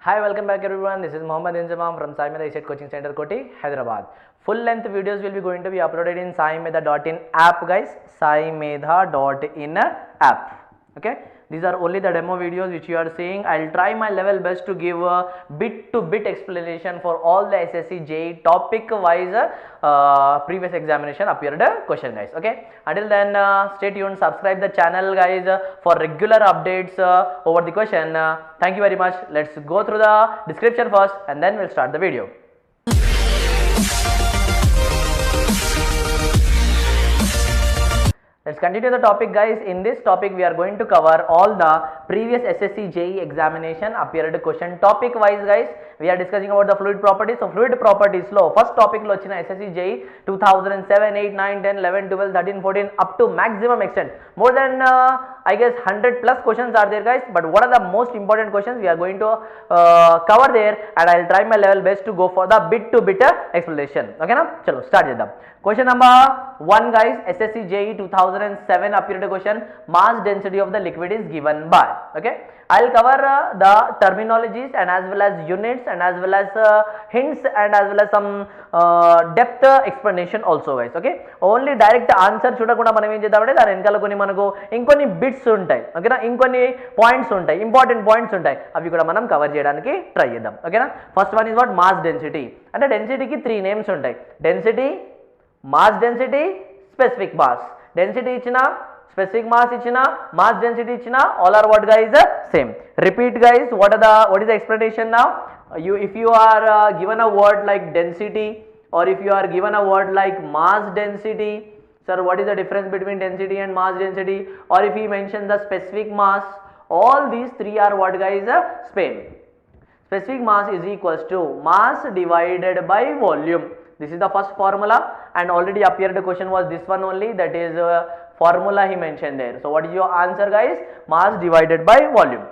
Hi, welcome back everyone. This is Mohammad inzamam from SAIMEDHA ecet coaching center, Koti, Hyderabad. Full length videos will be going to be uploaded in SAIMEDHA.in app, guys. SAIMEDHA.in app. Okay. These are only the demo videos which you are seeing. I'll try my level best to give a bit to bit explanation for all the SSC JEE topic wise previous examination appeared question, guys. Okay. Until then, stay tuned, subscribe the channel, guys, for regular updates over the question. Thank you very much. Let's go through the description first and then we'll start the video. Let's continue the topic, guys. In this topic we are going to cover all the previous SSC JEE examination appeared question topic wise, guys. We are discussing about the fluid properties. So fluid properties law first topic lo vachina SSC JEE 2007, 8, 9, 10, 11, 12, 13, 14 up to maximum extent more than I guess 100 plus questions are there, guys, but what are the most important questions we are going to cover there, and I'll try my level best to go for the bit to bit explanation. Okay na, chalo start chedam. Question number 1, guys. SSC JEE 2007 appeared question, mass density of the liquid is given by. Okay, I'll cover the terminologies and as well as units and as well as hints and as well as some depth explanation also, guys. Okay, only direct answer చూడకుండా మనం ఏం చేద్దామంటే దాని వెనకాల కొన్ని మనకు ఇంకొన్ని bits ఉంటాయి. ఓకేనా, ఇంకొన్ని పాయింట్స్ ఉంటాయి, ఇంపార్టెంట్ పాయింట్స్ ఉంటాయి, అవి కూడా మనం కవర్ చేయడానికి ట్రై చేద్దాం. ఓకేనా, first one is what mass density. అంటే డెన్సిటీకి 3 నేమ్స్ ఉంటాయి: density, mass density, specific mass. Density ichina, specific mass ichina, mass density ichina, all are what, guys? Same. Repeat, guys. What is the explanation now? If you are given a word like density, or if you are given a word like mass density, sir, what is the difference between density and mass density? Or if he mentions the specific mass, all these three are what, guys? Same. Specific mass is equals to mass divided by volume. This is the first formula, and already appeared the question was this one only, that is formula he mentioned there. So what is your answer, guys? Mass divided by volume.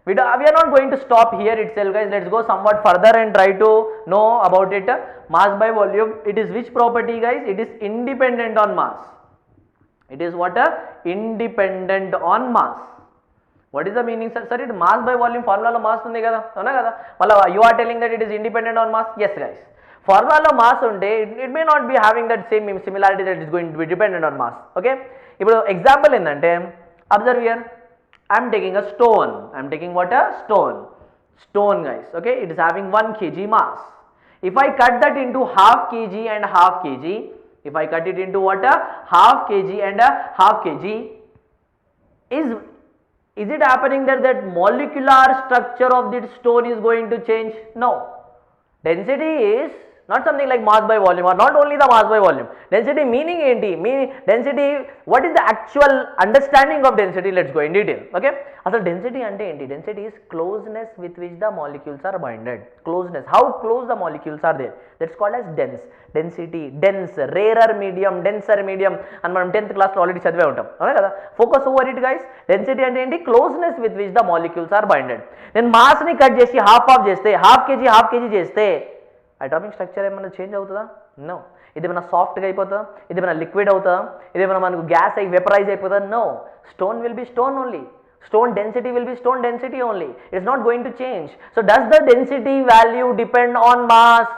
We are not going to stop here itself, guys. Let's go somewhat further and try to know about it. Mass by volume, it is which property, guys? It is independent on mass. It is what? Independent on mass. What is the meaning, sir? Sir, it mass by volume formula lo mass undi kada, avuna kada? Malla you are telling that it is independent on mass? Yes, guys. Formula lo mass unte it may not be having that same similarity that is going to be dependent on mass. Okay, ఇప్పుడు example endante, observe here, I am taking a stone. I am taking what? A stone, guys. Okay, it is having 1 kg mass. If I cut that into half kg and half kg, if I cut it into what? Half kg and half kg, is it happening that molecular structure of this stone is going to change? No. Density is not something like mass by volume, or not only the mass by volume. Density meaning enti? Density, what is the actual understanding of density? Let's go in detail. Okay, asal density ante enti? Density is closeness with which the molecules are bonded. Closeness, how close the molecules are there, that's called as dense. Density, dense, rarer medium, denser medium, and మనం 10th class లో already చదివే ఉంటాం, అవునా కదా? Focus over it, guys. Density అంటే ఏంటి? Closeness with which the molecules are bonded. నేను mass ని కట్ చేసి హాఫ్ చేస్తే, హాఫ్ కేజీ చేస్తే అటామిక్ స్ట్రక్చర్ ఏమైనా చేంజ్ అవుతుందా? నో. ఇది ఏమైనా సాఫ్ట్గా అయిపోతుందా? ఇది ఏమైనా లిక్విడ్ అవుతుందా? ఇది ఏమైనా మనకు గ్యాస్ అయి వెపరైజ్ అయిపోతుందా? No. Stone will be stone only. Stone density will be stone density only. It is not going to change. So does the density value depend on mass?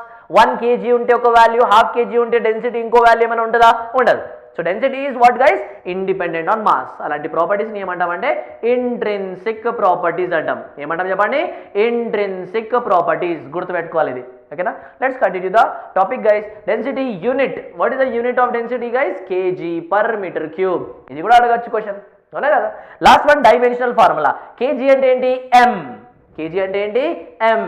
1 kg unte oka value, half kg unte density inko value emana untada? Undadu. So density is what, guys? Independent on mass. Alanti properties ni emantamante intrinsic properties antam. Emantam cheppandi? Intrinsic properties. Gurtu pettukovali idi. Okay na? Let's continue the topic, guys. Density unit. What is the unit of density, guys? Kg per meter cube. Idi kuda adagachu question. అవునా కదా? Last one dimensional formula. KG అంటే ఏంటి? m. KG అంటే ఏంటి? m.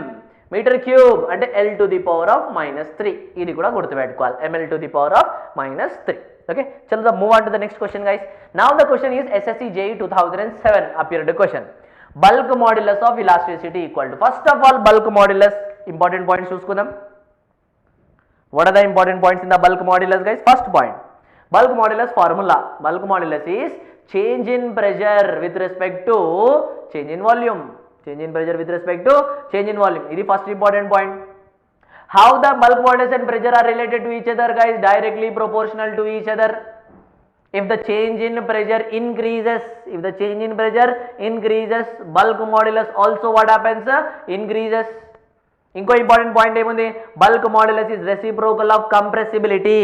Metre cube అంటే l to the power of -3. ఇది కూడా గుర్తుపెట్టుకోవాలి, ml to the power of -3. Okay, chalo move on to the next question, guys. Now the question is SSC JEE 2007 appeared question, bulk modulus of elasticity equal to. First of all, bulk modulus important points చూసుకుందాం. What are the important points in the bulk modulus, guys? First point, bulk modulus formula. Bulk modulus is change in pressure with respect to change in volume. Change in pressure with respect to change in volume. This is first important point. How the bulk modulus and pressure are related to each other, guys? Directly proportional to each other. If the change in pressure increases, bulk modulus also what happens? Increases. ఇంకో important point ఏముంది? Bulk modulus is reciprocal of compressibility.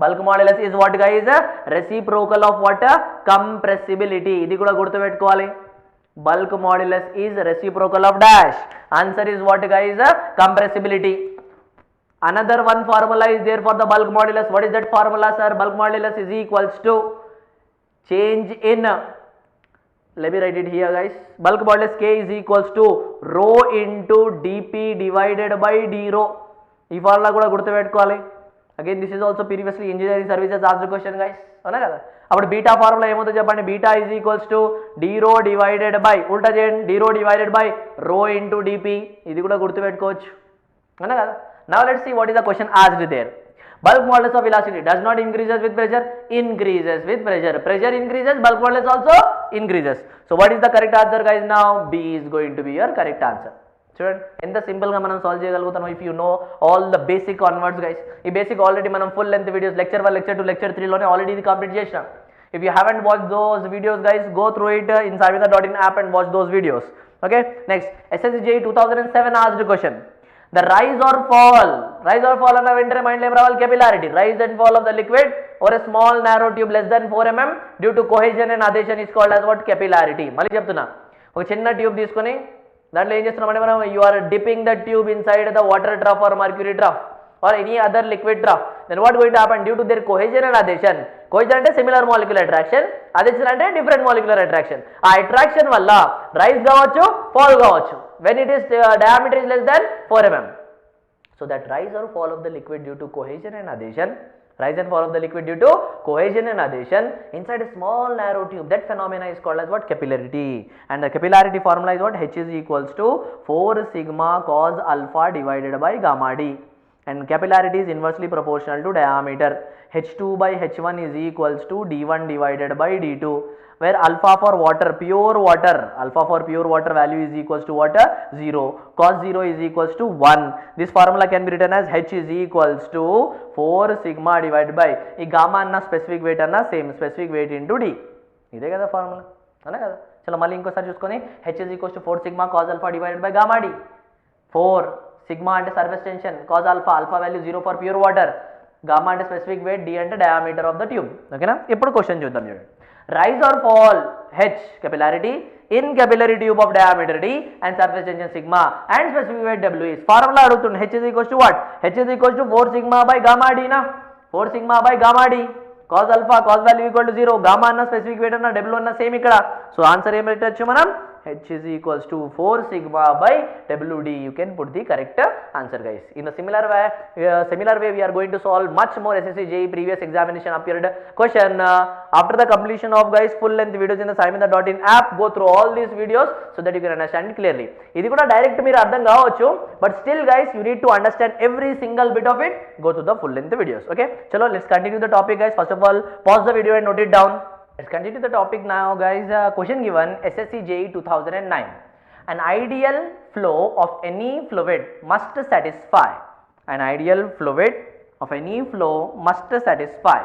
Bulk modulus is what guys? Reciprocal of what? Compressibility. ఇది కూడా గుర్తుపెట్టుకోవాలి. Bulk modulus is reciprocal of dash. Answer is what guys? Compressibility. Another one formula is there for the bulk modulus. What is that formula, sir? Bulk modulus is equals to change in, let me write it here guys. Bulk modulus K is equals to rho into dP divided by d rho. ఈ formula కూడా గుర్తుపెట్టుకోవాలి. Again this is also previously engineering services asked question guys. అవునా కదా? అప్పుడు beta formula ఏమవుతుందో చెప్పండి. Beta is equals to d rho divided by, ఉల్టా చేయండి, d rho divided by rho into dP. ఇది కూడా గుర్తుపెట్టుకోవచ్చు. అవునా కదా? Now let's see what is the question asked there. Bulk modulus of velocity does not increases with pressure, increases with pressure. Pressure increases, bulk modulus also increases. So what is the correct answer guys? Now B is going to be your correct answer. చూడండి ఎంత simple గా మనం solve చేయగలుగుతాం if you know all the basic converts guys. ఈ basic already మనం full length videos lecture 1, lecture 2, lecture 3 లోనే already ఇది complete చేసాం. If you haven't watch those videos guys, go through it in SAIMEDHA.in app and watch those videos. Okay, next SSC JEE 2007 asked question. The rise or fall అన్న వెంటనే mind ఏం రావాలి? capillarity. Rise and fall of the liquid or a small narrow tube less than 4 mm due to cohesion and adhesion is called as what? capillarity. మళ్ళీ చెప్తున్నా, ఒక చిన్న tube తీసుకొని దాంట్లో ఏం చేస్తున్నామంటే మనం you are dipping the tube inside the water drop or mercury drop or any other liquid drop. Then what going to happen? Due to their cohesion and adhesion. Cohesion అంటే సిమిలర్ మాలిక్యులర్ అట్రాక్షన్, అడెషన్ అంటే different molecular attraction. ఆ attraction వల్ల rise కావచ్చు, fall కావచ్చు. When it is diameter is less than 4 mm. So that rise or fall of the liquid due to cohesion and adhesion, rise and fall of the liquid due to cohesion and adhesion inside a small narrow tube, that phenomena is called as what? Capillarity. And the capillarity formula is what? H is equals to 4 sigma cos alpha divided by gamma d. And capillarity is inversely proportional to diameter. H2 by H1 is equals to d1 divided by d2, where alpha for water, pure water value is equals to what? 0. Cos 0 is equals to 1. This formula can be written as H is equals to 4 sigma divided by, ఈ gamma అన్న specific wait అన్న same, specific weight into d. ఇదే కదా formula, అవునా కదా? చలో మళ్ళీ ఇంకోసారి చూసుకొని, H is equals to 4 sigma cos alpha divided by gamma d. 4 sigma అంటే surface tension, cos alpha value 0 for pure water, gamma అంటే స్పెసిఫిక్ వెయిట్, d అంటే డయామీటర్ ఆఫ్ ద ట్యూబ్. ఓకేనా? ఇప్పుడు క్వశ్చన్ చూద్దాం చూడండి. Rise or fall H, capillarity, in capillary tube of diameter d and surface tension sigma and specific weight W is. Formula అడుగుతుంది. H is equals to what? H is equals to 4 sigma by gamma d na, 4 sigma by gamma d. Cos alpha, cos value equal to 0, gamma అన్న specific wait అన్న W అన్న same ఇక్కడ. So answer ఏం పెట్టచ్చు మనం? H is equals to 4 sigma by WD. You can put the correct answer guys. In the similar way we are going to solve much more SSC JEE previous examination appeared question after the completion of guys full length videos in the SAIMEDHA.in app. Go through all these videos so that you can understand it clearly. ఇది కూడా direct మీరు అర్థం కావచ్చు, but still guys you need to understand every single bit of it. Go to the full length videos. Okay, chalo let's continue the topic guys. First of all pause the video and note it down. Let's continue the topic now guys. Question given SSC JEE 2009. An ideal flow of any fluid must satisfy. An ideal fluid of any flow must satisfy.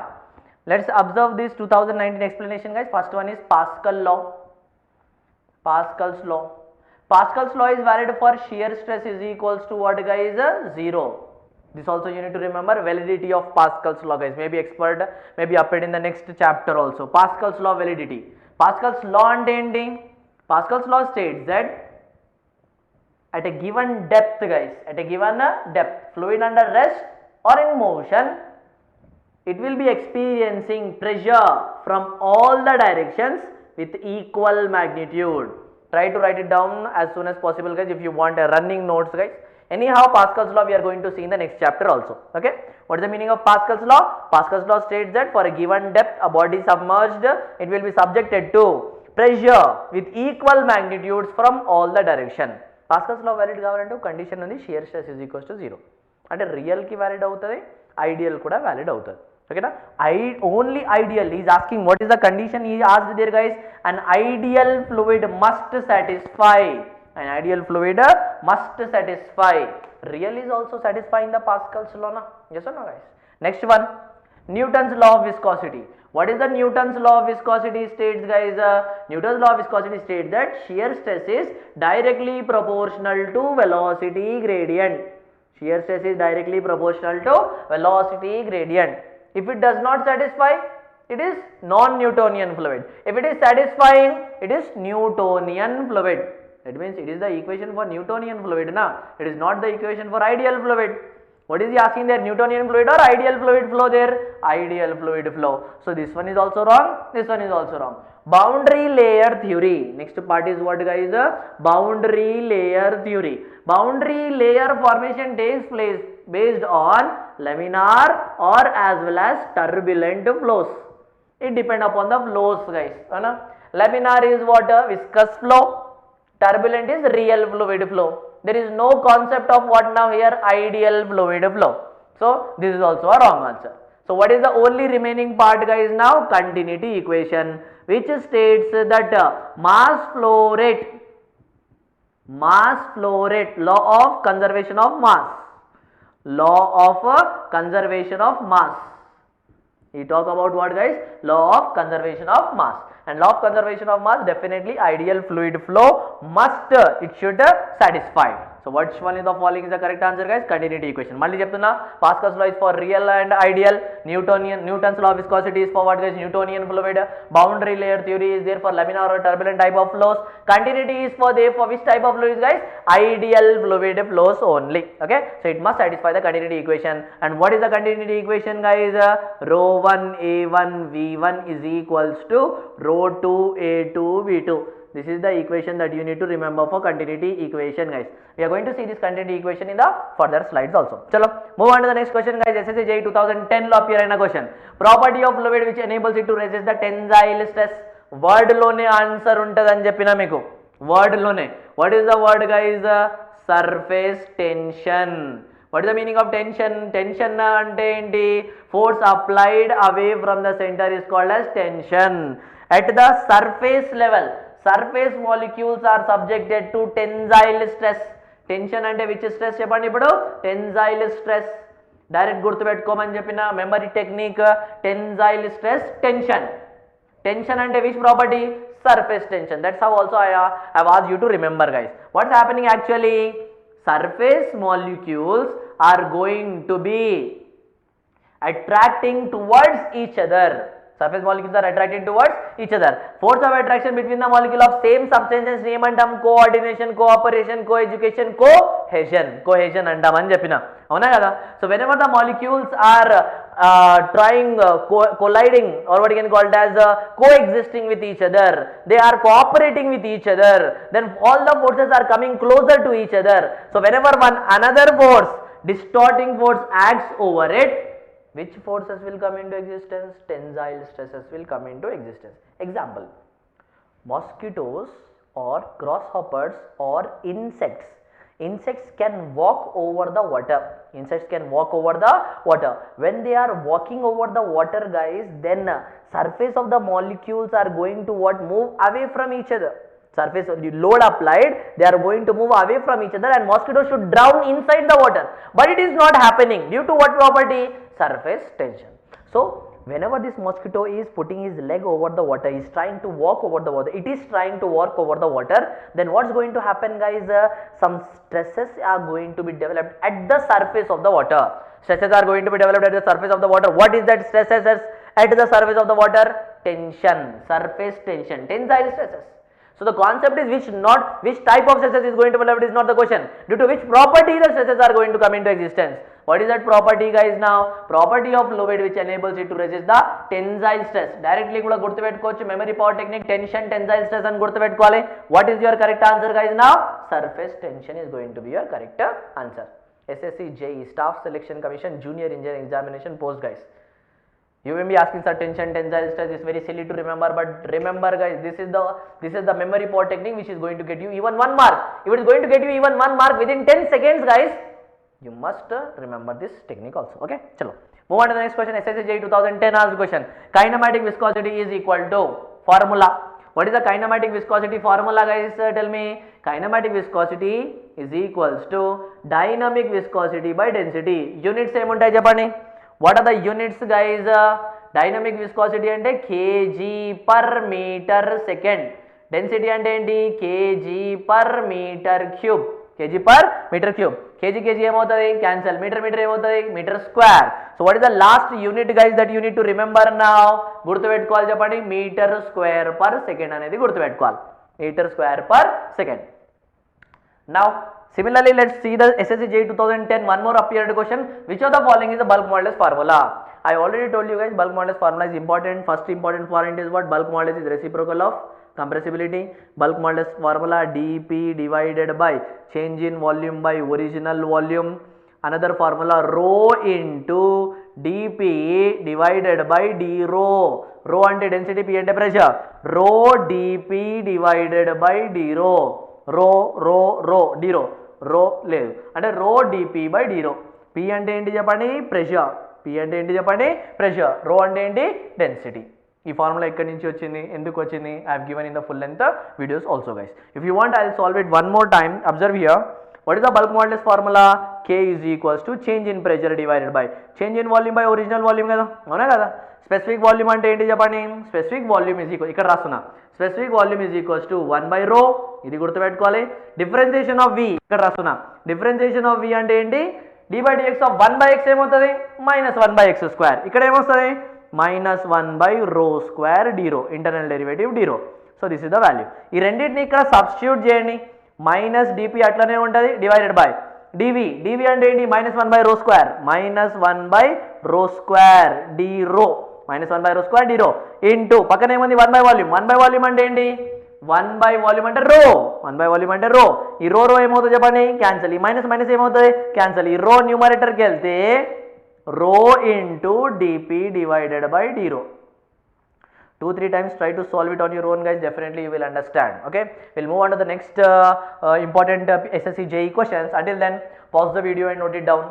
Let's observe this 2019 explanation guys. First one is Pascals law. Pascals law. Pascals law is valid for shear stress is equals to what guys? 0. This also you need to remember, validity of Pascals law guys, maybe expert, maybe appeared in the next chapter also. Pascals law validity. Pascals law ante enti? Pascals law states that at a given depth guys, at a given depth, fluid under rest or in motion, it will be experiencing pressure from all the directions with equal magnitude. Try to write it down as soon as possible guys if you want a running notes guys. Anyhow, Pascals law we are going to see in the next chapter also. Okay, what is the meaning of Pascals law? Pascals law states that for a given depth a body submerged, it will be subjected to pressure with equal magnitudes from all the direction. Pascals law valid కావాలంటే condition ఉంది, shear stress is equals to 0. అంటే real కి valid అవుతుంది, ideal కూడా valid అవుతుంది. ఓకేనా? Only ideal is asking what is the condition he asked there guys. An ideal fluid must satisfy. An ideal fluid must satisfy. Real is also satisfying the Pascals law na? Yes or no guys? Next one, Newton's law of viscosity. What is the Newton's law of viscosity states, guys? Newton's law of viscosity states that shear stress is directly proportional to velocity gradient. Shear stress is directly proportional to velocity gradient. If it does not satisfy, it is non-Newtonian fluid. If it is satisfying, it is Newtonian fluid. That means it is the equation for Newtonian fluid, na? It is not the equation for ideal fluid. What is he asking there? Newtonian fluid or ideal fluid flow there? Ideal fluid flow. So this one is also wrong. This one is also wrong. Boundary layer theory. Next part is what, guys? Boundary layer theory. Boundary layer formation takes place based on laminar or as well as turbulent flows. It depends upon the flows, guys. Laminar is what? Viscous flow. Turbulent is real fluid flow. There is no concept of what now here? Ideal fluid flow. So this is also a wrong answer. So what is the only remaining part, guys, now? Continuity equation, which states that mass flow rate, law of conservation of mass, conservation of mass. We talk about what, guys? Law of conservation of mass. And law of conservation of mass, definitely ideal fluid flow must, it should satisfy. So which one is the following is the correct answer, guys? Continuity equation. Malli cheptunna, Pascal's law is for real and ideal. Newton's law of viscosity is for what, guys? Newtonian fluid. Boundary layer theory is there for laminar or turbulent type of flows. Continuity is for which type of fluids, guys? Ideal fluid flows only. Okay, so it must satisfy the continuity equation. And what is the continuity equation, guys? Rho 1 A1 V1 is equals to rho 2 A2 V2. This is the equation that you need to remember for continuity equation, guys. We are going to see this continuity equation in the further slides also. Chalo, move on to the next question, guys. SSC JEE 2010 lo appear aina question. Property of fluid which enables it to resist the tensile stress. Word lone answer untadani cheppina meeku. Word lone. What is the word, guys? Surface tension. What is the meaning of tension? Tension ante enti? Force applied away from the center is called as tension. At the surface level, surface molecules are subjected to tensile stress. Tension ante which stress cheppandi ippudu? Tensile stress. Direct gurtu pettukomani cheppina memory technique. Tensile stress, tension. Tension ante which property? Surface tension. That's how also I have asked you to remember, guys. What's happening actually? Surface molecules are going to be attracting towards each other. Surface molecules are attracting towards each other. Force of attraction between the molecule of same substances name antam coordination, cooperation, co-education, cohesion antam ani cheppina. Avuna kada? So whenever the molecules are colliding, or what you can call it as coexisting with each other, they are cooperating with each other, then all the forces are coming closer to each other. So whenever another force, distorting force, acts over it, which forces will come into existence? Tensile stresses will come into existence. Example, mosquitoes or grasshoppers or insects. Insects can walk over the water. Insects can walk over the water. When they are walking over the water, guys, then surface of the molecules are going to move away from each other. Surface of the load applied, they are going to move away from each other, and mosquitoes should drown inside the water. But it is not happening. Due to what property? Surface tension. So whenever this mosquito is putting his leg over the water, he is trying to walk over the water, it is trying to walk over the water, then what's going to happen, guys? Some stresses are going to be developed at the surface of the water. Stresses are going to be developed at the surface of the water. What is that stresses at the surface of the water? Tension, surface tension, tensile stresses. So the concept is which type of stresses is going to develop is not the question. Due to which property the stresses are going to come into existence. What is that property, guys, now? Property of fluid which enables it to resist the tensile stress. Directly kuda gurtu pettukochu, memory power technique, tension, tensile stress and gurtu pettukovali. What is your correct answer, guys, now? Surface tension is going to be your correct answer. SSC JEE Staff Selection Commission Junior Engineering Examination Post, guys. You may be asking, sir, tension, tensile stress is very silly to remember, but remember, guys, this is the memory power technique which is going to get you even 1 mark. If it is going to get you even 1 mark within 10 seconds, guys, you must remember this technique also. Okay, chalo. Move on to the next question. SSC JEE 2010 asked question. Kinematic viscosity is equal to formula. What is the kinematic viscosity formula, guys? Tell me. Kinematic viscosity is equals to dynamic viscosity by density. Units em untayi cheppandi. What are the units, guys? Dynamic viscosity ante kg per meter second. Density ante enti kg per meter cube. kg per meter cube. kg ఏమవుతుంది? Cancel. Metre ఏమవుతుంది? Metre square. So what is the last unit, guys, that you need to remember now? గుర్తుపెట్టుకోవాలి, చెప్పండి. Metre square per second అనేది గుర్తుపెట్టుకోవాలి. Metre square per second. Now, similarly, let's see the SSC JEE 2010, one more appeared question. Which of the following is the bulk modulus formula? I already told you, guys, bulk modulus formula is important. First important point is what? Bulk modulus is reciprocal of compressibility. Bulk modulus formula dP divided by change in volume by original volume. Another formula rho into dP divided by d rho. Rho ante density, P ante pressure. Rho dP divided by d rho. రో D రో లేదు అంటే రో DP by d రో. P అంటే ఏంటి చెప్పండి? Pressure. P అంటే ఏంటి చెప్పండి? ప్రెషర్. రో అంటే ఏంటి? డెన్సిటీ. ఈ ఫార్ములా ఎక్కడి నుంచి వచ్చింది? ఎందుకు వచ్చింది? I have given in the full length videos also, guys. If you want, I will solve it one more time. Observe here. What is the bulk modulus formula? K is equals to change in pressure divided by change in volume by original volume కదా, అవునా కదా? Specific volume అంటే ఏంటి చెప్పండి? Specific volume is equal, ఇక్కడ రాస్తున్నా, specific volume is equals to 1 by రో. ఇది గుర్తుపెట్టుకోవాలి. డిఫరెన్షియేషన్ ఆఫ్ వి ఇక్కడ రాస్తున్నా. డిఫరెన్షియేషన్ ఆఫ్ వి అంటే ఏంటి? D by d x of 1 by x ఏమవుతుంది? Minus 1 by x square. ఇక్కడ ఏమొస్తుంది? Minus 1 by rho square d rho, internal derivative d rho. So this is the value. ఈ రెండింటిని ఇక్కడ సబ్స్టిట్యూట్ చేయండి. మైనస్ డిపి అట్లనే ఉంటుంది, డివైడెడ్ బై డివి. డివి అంటే ఏంటి? Minus 1 by rho square. Minus 1 by rho square d rho. Minus 1 by rho square d rho into పక్కన ఏముంది? 1 బై వాల్యూమ్. 1 బై వాల్యూమ్ అంటే ఏంటి? 1 బై వాల్యూమ్ అంటే రో. 1 బై వాల్యూమ్ అంటే రో. ఈ రో ఏమవుతుంది చెప్పండి? క్యాన్సల్. ఈ మైనస్ మైనస్ ఏమవుతుంది? క్యాన్సల్. ఈ రో న్యూమరేటర్కి వెళ్తే rho into dp divided by d rho. 2-3 times try to solve it on your own, guys. Definitely you will understand. Okay, we'll move on to the next important SSC JEE questions. Until then, pause the video and note it down.